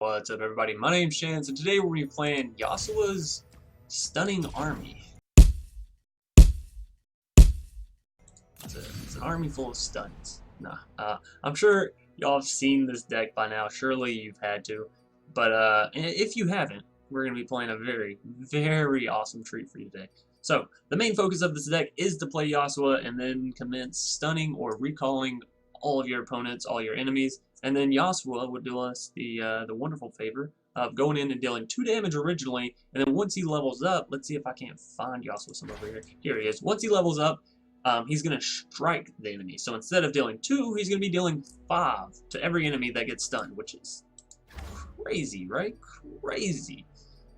What's up, everybody? My name's Chance, and today we're going to be playing Yasuo's Stunning Army. It's an army full of stuns. I'm sure y'all have seen this deck by now. Surely you've had to. But if you haven't, we're going to be playing a very, very awesome treat for you today. So, the main focus of this deck is to play Yasuo and then commence stunning or recalling all of your opponents, all your enemies. And then Yasuo would do us the wonderful favor of going in and dealing 2 damage originally, and then once he levels up, let's see if I can't find Yasuo some over here. Here he is. Once he levels up, he's going to strike the enemy. So instead of dealing 2, he's going to be dealing 5 to every enemy that gets stunned, which is crazy, right? Crazy.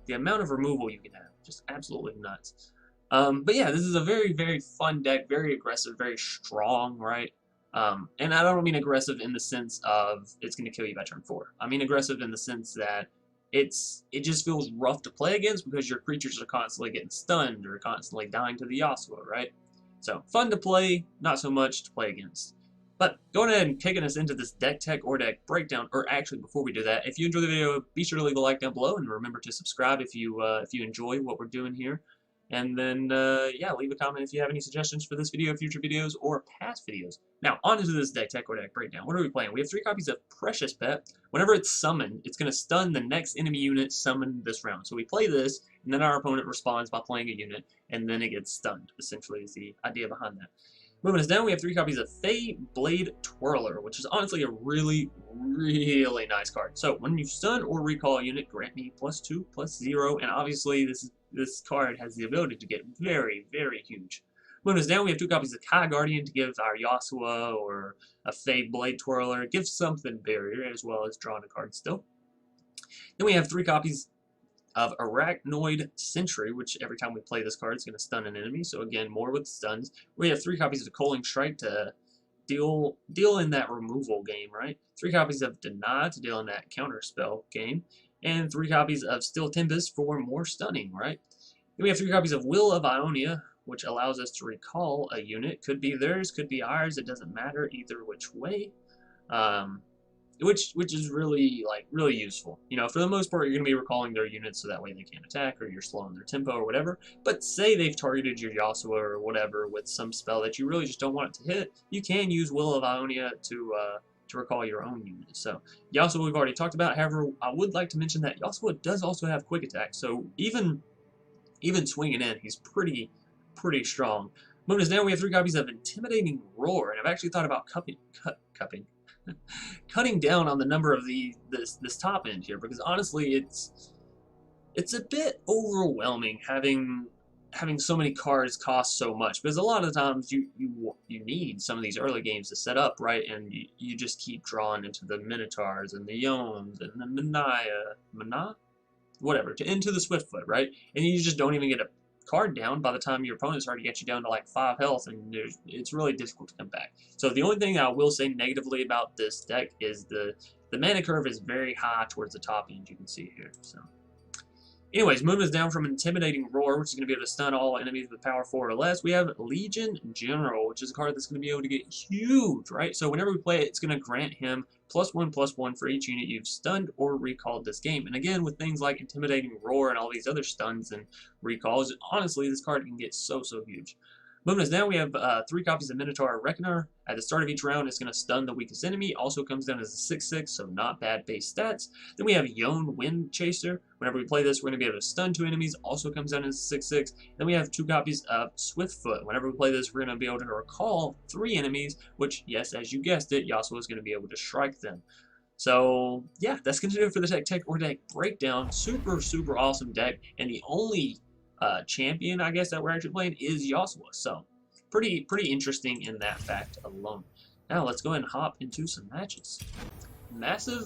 The amount of removal you can have, just absolutely nuts. But yeah, this is a very, very fun deck, very aggressive, very strong, right? And I don't mean aggressive in the sense of it's going to kill you by turn 4. I mean aggressive in the sense that it just feels rough to play against because your creatures are constantly getting stunned or constantly dying to the Yasuo, right? So, fun to play, not so much to play against. But going ahead and kicking us into this deck tech or deck breakdown, or actually before we do that, if you enjoy the video, be sure to leave a like down below and remember to subscribe if you enjoy what we're doing here. And then, yeah, leave a comment if you have any suggestions for this video, future videos, or past videos. Now, on to this deck tech or deck breakdown. What are we playing? We have 3 copies of Precious Pet. Whenever it's summoned, it's going to stun the next enemy unit summoned this round. So we play this, and then our opponent responds by playing a unit, and then it gets stunned, essentially, is the idea behind that. Moving us down, we have 3 copies of Fey Blade Twirler, which is honestly a really, really nice card. So, when you stun or recall a unit, grant me +2/+0, and obviously this card has the ability to get very, very huge. Moving us down, we have 2 copies of Kai Guardian to give our Yasuo or a Fey Blade Twirler. Give something barrier, as well as drawing a card still. Then we have 3 copies of Arachnoid Sentry, which every time we play this card, it's going to stun an enemy. So again, more with stuns. We have 3 copies of Culling Strike to deal in that removal game, right? 3 copies of Deny to deal in that counterspell game. And 3 copies of Steel Tempest for more stunning, right? Then we have 3 copies of Will of Ionia, which allows us to recall a unit. Could be theirs, could be ours. It doesn't matter either which way. Which is really useful. You know, for the most part, you're going to be recalling their units so that way they can't attack, or you're slowing their tempo or whatever. But say they've targeted your Yasuo or whatever with some spell that you really just don't want it to hit, you can use Will of Ionia to recall your own unit. So Yasuo we've already talked about. However, I would like to mention that Yasuo does also have quick attack. So even swinging in, he's pretty strong. Moving us down, we have 3 copies of Intimidating Roar, and I've actually thought about cutting down on the number of this top end here, because honestly it's a bit overwhelming having so many cards cost so much, because a lot of the times you need some of these early games to set up, right? And you just keep drawing into the Minotaurs and the Yones and the whatever, into the Swiftfoot, right? And you just don't even get a card down by the time your opponent's already got you down to like 5 health, and it's really difficult to come back. So the only thing I will say negatively about this deck is the mana curve is very high towards the top end, you can see here. So anyways, moving us down from Intimidating Roar, which is going to be able to stun all enemies with power 4 or less, we have Legion General, which is a card that's going to be able to get huge, right? So whenever we play it, it's going to grant him +1/+1 for each unit you've stunned or recalled this game. And again, with things like Intimidating Roar and all these other stuns and recalls, honestly, this card can get so huge. Moving us down, we have 3 copies of Minotaur Reckoner. At the start of each round, it's going to stun the weakest enemy. Also comes down as a 6/6, so not bad base stats. Then we have Yone Wind Chaser. Whenever we play this, we're going to be able to stun 2 enemies. Also comes down as a 6/6. Then we have 2 copies of Swiftfoot. Whenever we play this, we're going to be able to recall 3 enemies, which, yes, as you guessed it, Yasuo is going to be able to strike them. So, yeah, that's going to do it for the deck or deck breakdown. Super awesome deck, and the only champion, I guess, that we're actually playing is Yasuo. So, pretty interesting in that fact alone. Now, let's go ahead and hop into some matches. Massive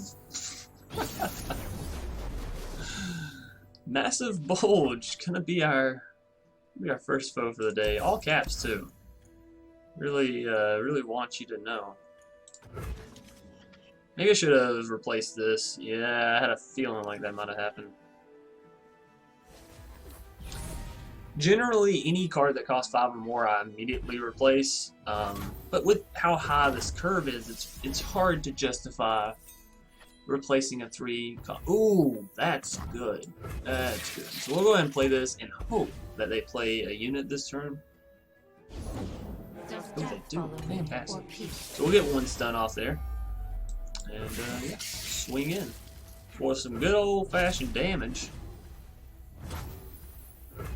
Massive Bulge gonna be our first foe for the day. All caps too. Really want you to know. Maybe I should have replaced this. Yeah, I had a feeling like that might have happened. Generally, any card that costs 5 or more, I immediately replace. But with how high this curve is, it's hard to justify replacing a 3. Ooh, that's good. That's good. So we'll go ahead and play this and hope that they play a unit this turn. Oh, they do. Fantastic. So we'll get 1 stun off there. And, yeah, swing in for some good old-fashioned damage.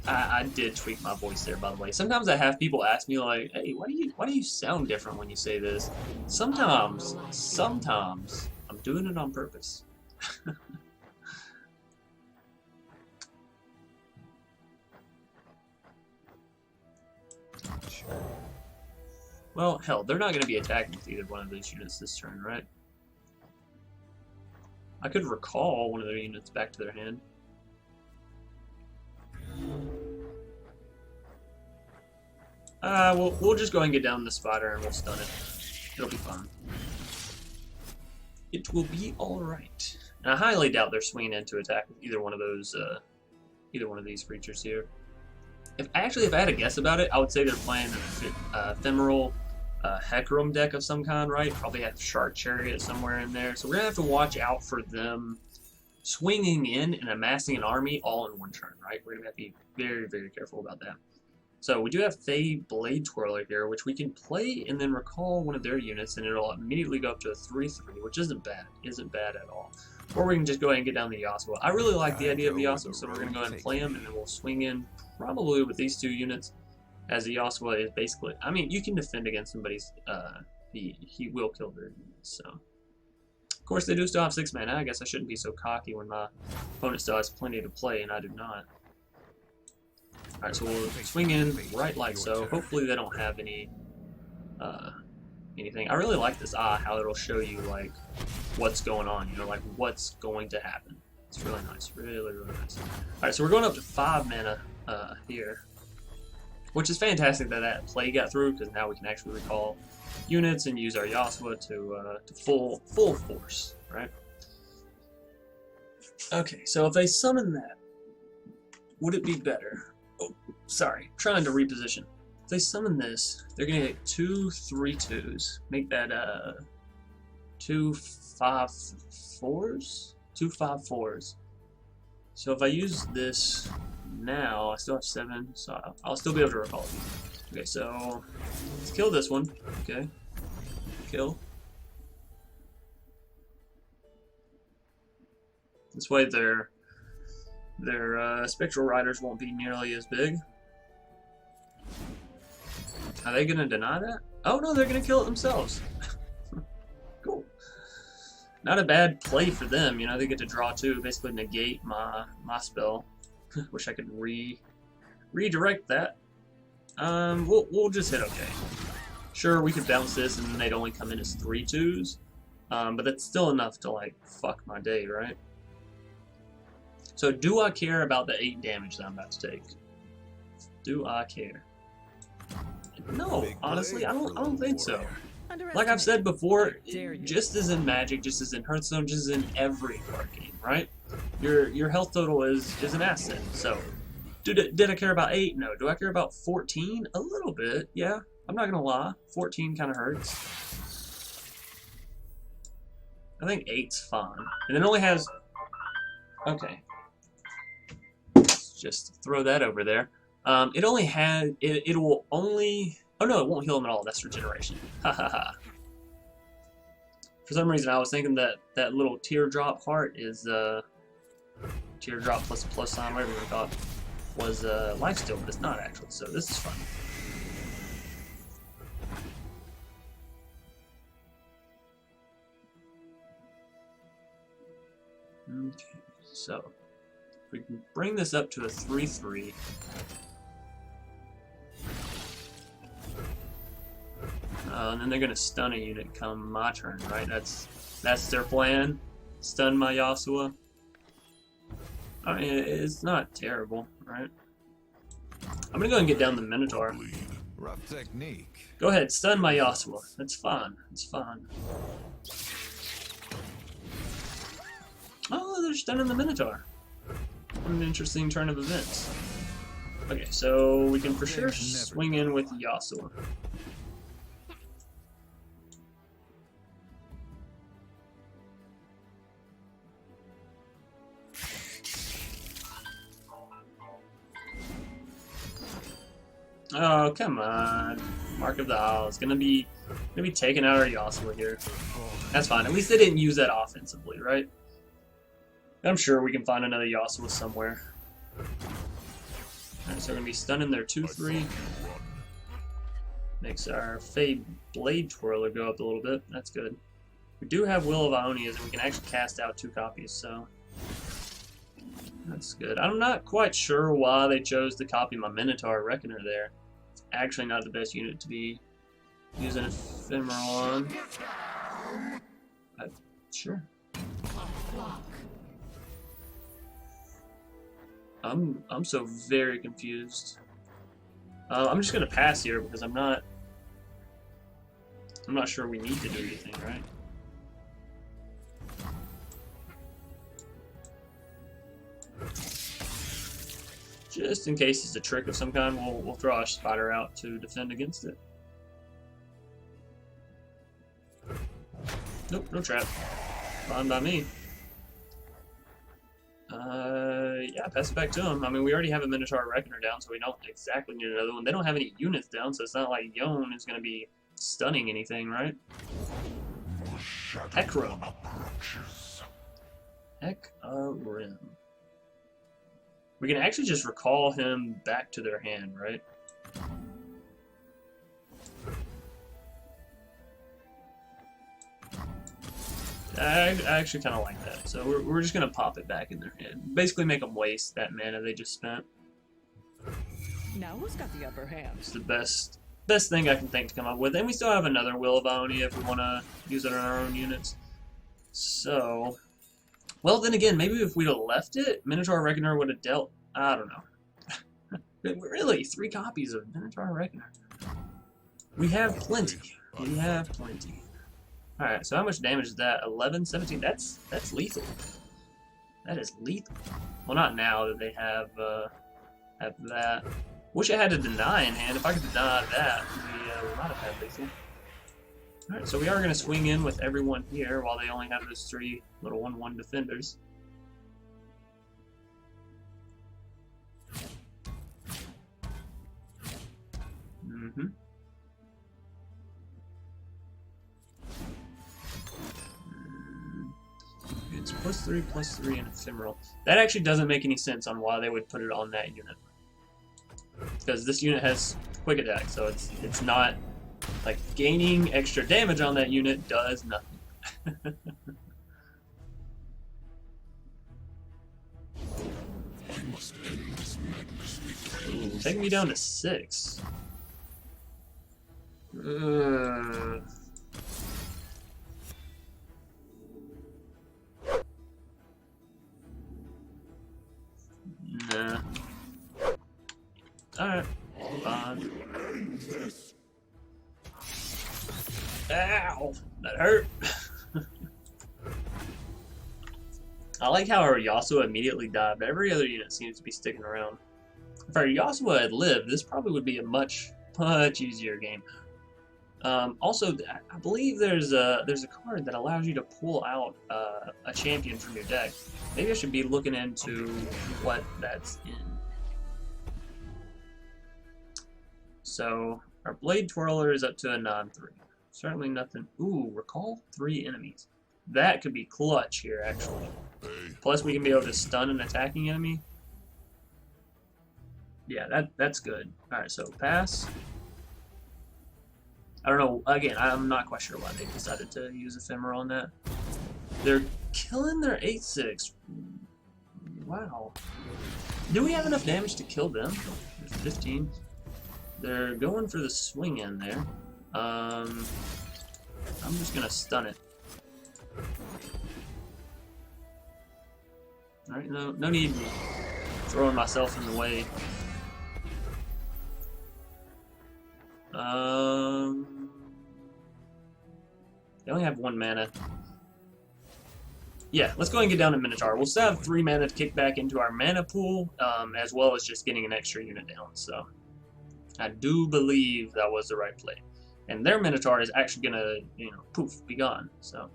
I did tweak my voice there, by the way. Sometimes I have people ask me, like, hey, why do you sound different when you say this? Sometimes, I'm doing it on purpose. Well, hell, they're not going to be attacking with either one of these units this turn, right? I could recall one of their units back to their hand. We'll just go ahead and get down the spider and we'll stun it. It'll be fun. It will be alright. And I highly doubt they're swinging in to attack with either one of those, either one of these creatures here. If I had a guess about it, I would say they're playing an ephemeral Hecarim deck of some kind, right? Probably have Shark Chariot somewhere in there. So we're gonna have to watch out for them swinging in and amassing an army all in one turn, right? We're gonna have to be very, very careful about that. So we do have Fey Blade Twirler here, which we can play and then recall one of their units, and it'll immediately go up to a 3/3, which isn't bad. Isn't bad at all. Or we can just go ahead and get down the Yasuo. I really like the idea of the Yasuo, so we're going to go ahead and play him, and then we'll swing in probably with these 2 units, as the Yasuo is basically... I mean, you can defend against somebody's... he will kill their units, so... Of course, they do still have 6 mana. I guess I shouldn't be so cocky when my opponent still has plenty to play, and I do not. Alright, so we'll swing in right like so. Hopefully they don't have any anything. I really like this how it'll show you like what's going on, you know, like what's going to happen. It's really nice, really, really nice. Alright, so we're going up to 5 mana here, which is fantastic that that play got through, because now we can actually recall units and use our Yasuo to full force, right? Okay, so if they summon that, would it be better? Oh, sorry, trying to reposition. If they summon this, they're gonna get 2 3/2s. Make that 2 5/4s? 2 5/4s. So if I use this now, I still have 7, so I'll still be able to recall it. Okay, so let's kill this one. Okay, kill. This way their Spectral Riders won't be nearly as big. Are they gonna deny that? Oh no, they're gonna kill it themselves. Cool. Not a bad play for them, you know, they get to draw 2, basically negate my spell. Wish I could redirect that. We'll just hit okay. Sure, we could bounce this and then they'd only come in as 3/2s. But that's still enough to like fuck my day, right? So do I care about the 8 damage that I'm about to take? Do I care? No, honestly, I don't think so. Like I've said before, just as in Magic, just as in Hearthstone, just as in every card game, right? Your health total is an asset. So, did I care about 8? No. Do I care about 14? A little bit, yeah. I'm not gonna lie. 14 kind of hurts. I think 8's fine, and it only has. Okay. Just throw that over there. It only has. It will only. Oh no, it won't heal them at all. That's regeneration. Ha ha ha. For some reason, I was thinking that that little teardrop heart is teardrop plus a plus sign, whatever we thought, was lifesteal, but it's not actually. So this is fun. Okay, so if we can bring this up to a 3/3. And then they're gonna stun a unit come my turn, right? That's their plan. Stun my Yasuo. I mean, it's not terrible, right? I'm gonna go and get down the Minotaur. Rough technique. Go ahead, stun my Yasuo. That's fine. It's fine. Oh, they're stunning the Minotaur. What an interesting turn of events. Okay, so we can for sure swing in with Yasuo. Oh, come on. Mark of the Isle is gonna be taking out our Yasuo here. That's fine. At least they didn't use that offensively, right? I'm sure we can find another Yasuo somewhere. Alright, so we're gonna be stunning their 2-3. Makes our Fade Blade Twirler go up a little bit. That's good. We do have Will of Ionias, and we can actually cast out 2 copies, so that's good. I'm not quite sure why they chose to copy my Minotaur Reckoner there. It's actually not the best unit to be using Ephemeral on. Sure. I'm so very confused. I'm just gonna pass here because I'm not sure we need to do anything, right? Just in case it's a trick of some kind, we'll throw our spider out to defend against it. Nope, no trap. Fine by me. Yeah, pass it back to him. I mean, we already have a Minotaur Reckoner down, so we don't exactly need another one. They don't have any units down, so it's not like Yon is going to be stunning anything, right? Heckro. Heck-a-rim. We can actually just recall him back to their hand, right? I actually kind of like that. So we're just going to pop it back in their hand. Basically make them waste that mana they just spent. Now who's got the upper hand? It's the best thing I can think to come up with. And we still have another Will of Ionia if we want to use it on our own units. So, well, then again, maybe if we'd have left it, Minotaur Reckoner would have dealt. I don't know. Really, 3 copies of Minotaur Reckoner. We have plenty. We have plenty. Alright, so how much damage is that? 11, 17? That's lethal. That is lethal. Well, not now that they have that. Wish I had a deny in hand. If I could deny that, we might have had lethal. Alright, so we are going to swing in with everyone here while they only have those 3 little 1-1 defenders. Mm-hmm. It's +3/+3 and ephemeral. That actually doesn't make any sense on why they would put it on that unit. Because this unit has quick attack, so it's not like gaining extra damage on that unit does nothing. Ooh, taking me down to 6. Nah. Alright. Fine. Ow! That hurt! I like how our Yasuo immediately died, but every other unit seems to be sticking around. If our Yasuo had lived, this probably would be a much easier game. Also, I believe there's a card that allows you to pull out a champion from your deck. Maybe I should be looking into what that's in. So, our Blade Twirler is up to a 9/3. Certainly nothing. Ooh, recall 3 enemies. That could be clutch here, actually. Plus, we can be able to stun an attacking enemy. Yeah, that's good. Alright, so pass. I don't know, again, I'm not quite sure why they decided to use Ephemeral on that. They're killing their 8/6. Wow. Do we have enough damage to kill them? There's 15. They're going for the swing in there. I'm just gonna stun it. Alright, no need throwing myself in the way. They only have 1 mana. Yeah, let's go ahead and get down to Minotaur. We'll still have 3 mana to kick back into our mana pool, as well as just getting an extra unit down. So, I do believe that was the right play. And their Minotaur is actually gonna, poof, be gone. So,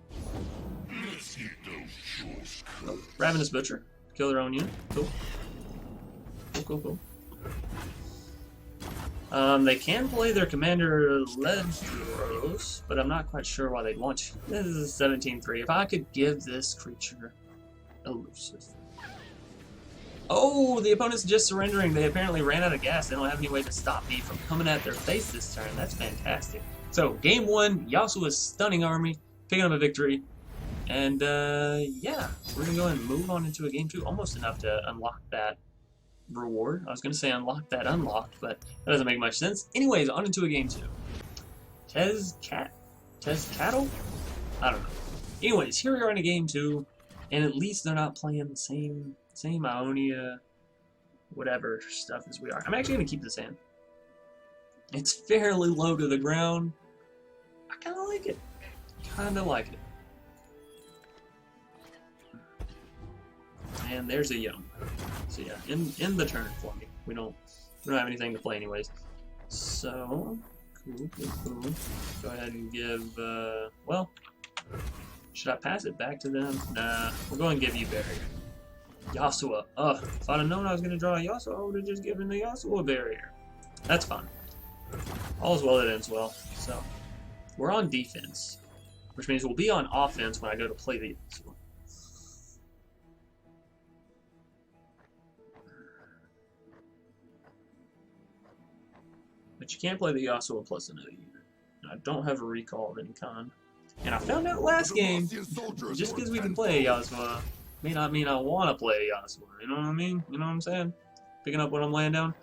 Ravenous Butcher, kill their own unit. Cool. Cool. They can play their commander Ledros, but I'm not quite sure why they'd want to. This is a 17-3. If I could give this creature elusive. Oh, the opponent's just surrendering. They apparently ran out of gas. They don't have any way to stop me from coming at their face this turn. That's fantastic. So, game 1, Yasuo's stunning army, picking up a victory. And, yeah, we're going to go ahead and move on into a game 2. Almost enough to unlock that reward. I was going to say unlock that unlocked, but that doesn't make much sense. Anyways, on into a game 2. Cattle? I don't know. Anyways, here we are in a game 2, and at least they're not playing the same Ionia, whatever stuff as we are. I'm actually going to keep this in. It's fairly low to the ground. I kind of like it. And there's a young. So yeah, in the turn for me. We don't have anything to play anyways. So cool. Go ahead and give well, should I pass it back to them? Nah, we'll go and give you barrier. Yasuo. If I'd have known I was gonna draw a Yasuo, I would have just given the Yasuo a barrier. That's fine. All's well that ends well. So we're on defense, which means we'll be on offense when I go to play the Yasuo. But you can't play the Yasuo plus another unit. I don't have a recall of any kind. And I found out last game, just because we can play a Yasuo, may not mean I want to play a Yasuo. You know what I mean? You know what I'm saying? Picking up what I'm laying down.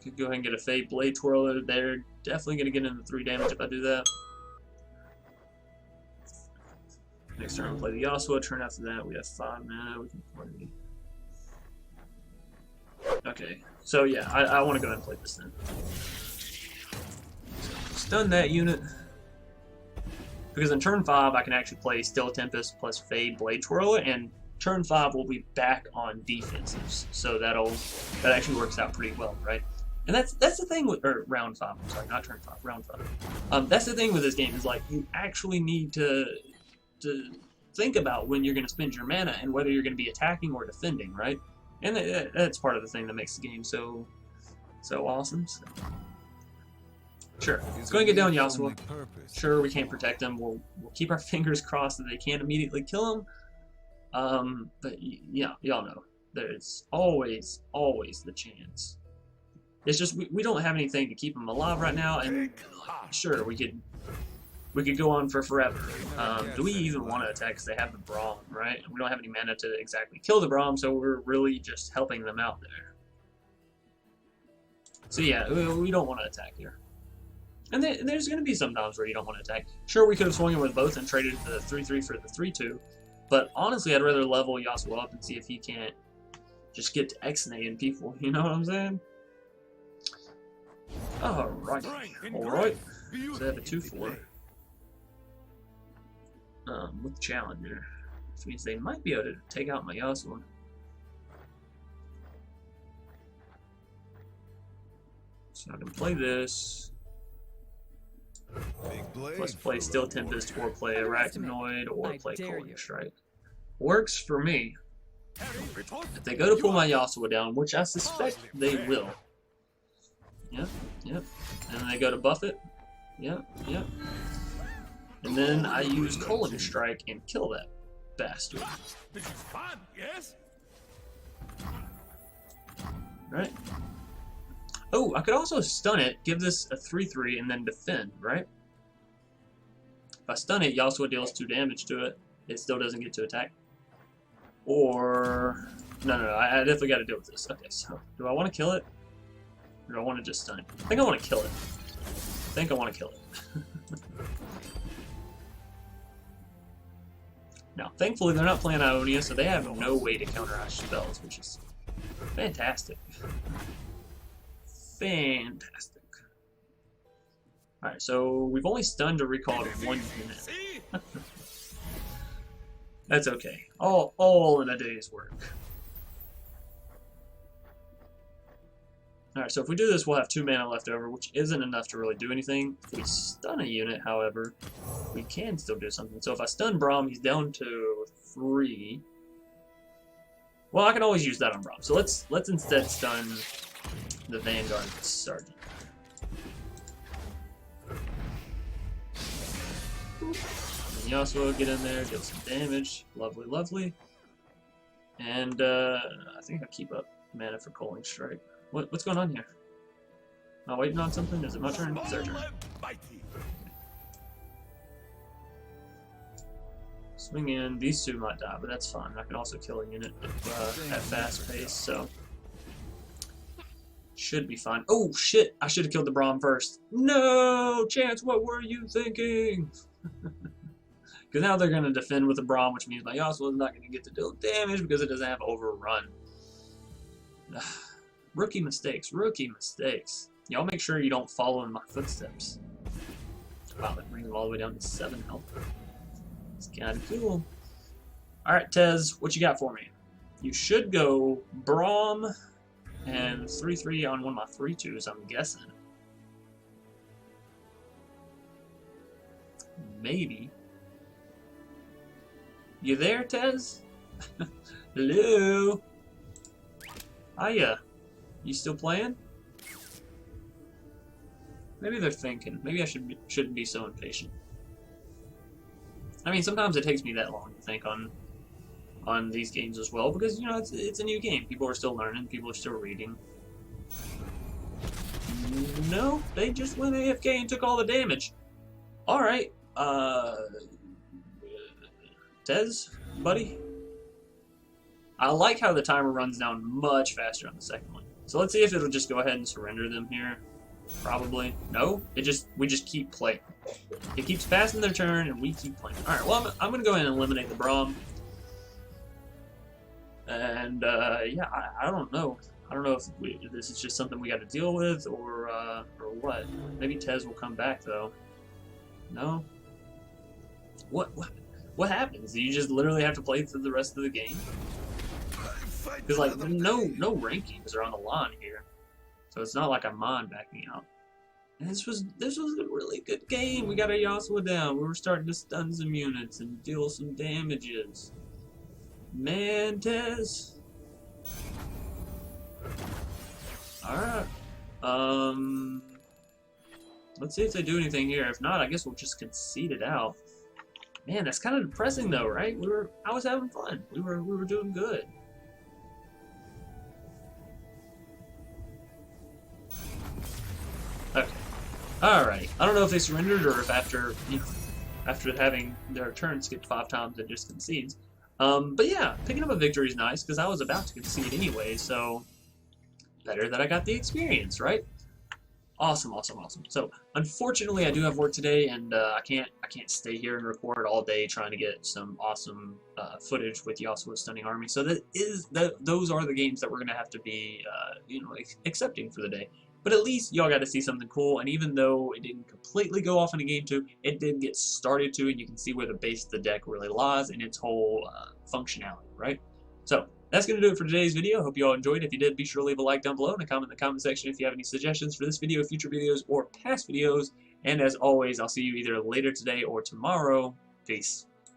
Could go ahead and get a Fate Blade Twirler. They're definitely going to get into 3 damage if I do that. Next turn, I'll play the Yasuo. Turn after that, we have 5 mana. We can play. Okay, so yeah, I want to go ahead and play this then. Stun that unit. Because in turn 5, I can actually play Still Tempest plus Fade Blade Twirler, and turn 5 will be back on defensives. So that actually works out pretty well, right? And that's the thing with round 5. I'm sorry, not turn 5, round 5. That's the thing with this game is like you actually need to think about when you're going to spend your mana and whether you're going to be attacking or defending, right? And that's part of the thing that makes the game so awesome. So. Sure, let's go and get down Yasuo. Sure, we can't protect him. We'll keep our fingers crossed that they can't immediately kill him. But yeah, y'all know there's always the chance. It's just we don't have anything to keep him alive right now, and sure we could go on for forever. Do we even want to attack because they have the Braum, right? We don't have any mana to exactly kill the Braum, so we're really just helping them out there. So yeah, we don't want to attack here. And there's going to be some times where you don't want to attack. Sure, we could have swung it with both and traded the 3-3 for the 3-2, but honestly, I'd rather level Yasuo up and see if he can't just get to X-naying people, you know what I'm saying? Alright. So they have a 2-4. With Challenger, which means they might be able to take out my Yasuo. So I can play this. Plus play Still Tempest or play Arachnoid or play Cold Strike. Works for me. If they go to pull my Yasuo down, which I suspect they will. Yep. And then they go to buff it. Yep. And then I use Colon Strike and kill that bastard. This is fun, yes? Right. Oh, I could also stun it, give this a 3-3, and then defend, right? If I stun it, Yasuo deals 2 damage to it. It still doesn't get to attack. Or... No, I definitely got to deal with this. Okay, so do I want to kill it? Or do I want to just stun it? I think I want to kill it. Now, thankfully, they're not playing Ionia, so they have no way to counter our spells, which is fantastic. Fantastic. Alright, so we've only stunned or recalled 1 unit. That's okay. All in a day's work. Alright, so if we do this, we'll have 2 mana left over, which isn't enough to really do anything. If we stun a unit, however, we can still do something. So if I stun Braum, he's down to 3. Well, I can always use that on Braum. So let's instead stun the Vanguard Sergeant. And Yasuo, get in there, deal some damage. Lovely, lovely. And I think I'll keep up mana for Coaling Strike. What's going on here? Am I waiting on something? Is it my turn? It's their turn. Swing in. These two might die, but that's fine. I can also kill a unit at fast pace, so should be fine. Oh shit! I should have killed the Braum first. No, Chance. What were you thinking? Because now they're going to defend with the Braum, which means my Yasuo is not going to get to deal damage because it doesn't have Overrun. Rookie mistakes. Rookie mistakes. Y'all make sure you don't follow in my footsteps. Wow, that brings them all the way down to 7 health. It's kind of cool. Alright, Tez, what you got for me? You should go Braum and 3/3 on one of my 3/2s, I'm guessing. Maybe. You there, Tez? Hello? Hiya. You still playing? Maybe they're thinking. Maybe I shouldn't be so impatient. I mean, sometimes it takes me that long to think on these games as well, because, you know, it's a new game. People are still learning. People are still reading. No, they just went AFK and took all the damage. Alright, Tez, buddy? I like how the timer runs down much faster on the second one. So let's see if it'll just go ahead and surrender them here. Probably. No, we just keep playing. It keeps passing their turn, and we keep playing. Alright, well, I'm going to go ahead and eliminate the Braum. And, yeah, I don't know. I don't know if this is just something we got to deal with, or what. Maybe Tez will come back, though. No? What happens? Do you just literally have to play through the rest of the game? Because, like, no rankings are on the line here. So it's not like I'm backing out. And this was a really good game. We got our Yasuo down. We were starting to stun some units and deal some damages. Man, Tez. Alright. Let's see if they do anything here. If not, I guess we'll just concede it out. Man, that's kind of depressing though, right? I was having fun. We were doing good. Okay. Alright. I don't know if they surrendered or if after having their turn skipped 5 times it just concedes. But yeah, picking up a victory is nice because I was about to concede anyway, so better that I got the experience, right? Awesome, awesome, awesome. So, unfortunately, I do have work today, and I can't stay here and record all day trying to get some awesome footage with Yasuo's stunning army. So those are the games that we're gonna have to be, you know, accepting for the day. But at least y'all got to see something cool, and even though it didn't completely go off in a game 2, it did get started to, and you can see where the base of the deck really lies in its whole functionality, right? So, that's going to do it for today's video. Hope you all enjoyed. If you did, be sure to leave a like down below and a comment in the comment section if you have any suggestions for this video, future videos, or past videos. And as always, I'll see you either later today or tomorrow. Peace.